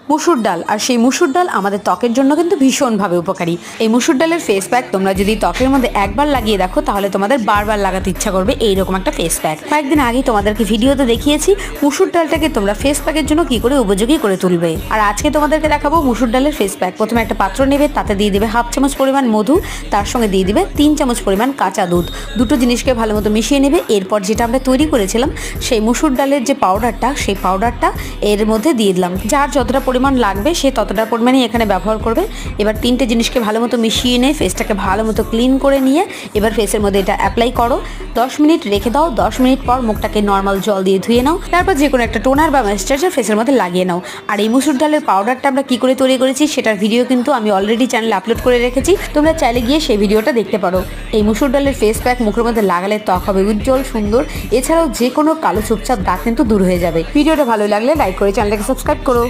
মুসুর ডাল। আর সেই মুসুর ডাল আমাদের ত্বকের জন্য কিন্তু ভীষণভাবে উপকারী। এই মুসুর ডালের ফেস প্যাক তোমরা যদি ত্বকের মধ্যে একবার লাগিয়ে দেখো তাহলে তোমাদের বারবার লাগাতে ইচ্ছা করবে এইরকম একটা ফেস প্যাক। কয়েকদিন আগেই তোমাদেরকে ভিডিওতে দেখিয়েছি মুসুর ডালটাকে তোমরা ফেস প্যাকের জন্য কি করে উপযোগী করে তুলবে। আর আজকে তোমাদেরকে দেখাবো মুসুর ডালের ফেস প্যাক। প্রথমে একটা পাত্র নেবে, তাতে দিয়ে দিবে 1/2 চামচ পরিমাণ মধু, তার সঙ্গে দিয়ে দিবে 3 চামচ পরিমাণ কাঁচা দুধ। দুটো জিনিসকে ভালো মতো মিশিয়ে নেবে। এরপর যেটা আমরা তৈরি করেছিলাম সেই মুসুর ডালের যে পাউডারটা, সেই পাউডারটা এর মধ্যে দিয়ে দিলাম। যার যতটা পরিমাণ লাগবে সে ততটা পরিমাণই এখানে ব্যবহার করবে। এবার তিনটে জিনিসকে ভালো মতো মিশিয়ে নিয়ে ফেসটাকে ভালো মতো ক্লিন করে নিয়ে এবার ফেসের মধ্যে এটা অ্যাপ্লাই করো। 10 মিনিট রেখে দাও। 10 মিনিট পর মুখটাকে নর্মাল জল দিয়ে ধুয়ে নাও। তারপর যে কোনো একটা টোনার বা ময়েশ্চারাইজার ফেসের মধ্যে লাগিয়ে নাও। আর এই মুসুর ডালের পাউডারটা আমরা কি করে তৈরি করেছি সেটার ভিডিও কিন্তু আমি অলরেডি চ্যানেলে আপলোড করে রেখেছি, তোমরা চাইলে গিয়ে সেই ভিডিওটা দেখতে পারো। এই মুসুর ডালের ফেস প্যাক মুখের মধ্যে লাগালে ত্বক হবে উজ্জ্বল সুন্দর। এছাড়াও যে কোনো কালো চুপচাপ দাগ কিন্তু দূর হয়ে যাবে। ভিডিওটা ভালো লাগলে লাইক করে চ্যানেলটাকে সাবস্ক্রাইব করো।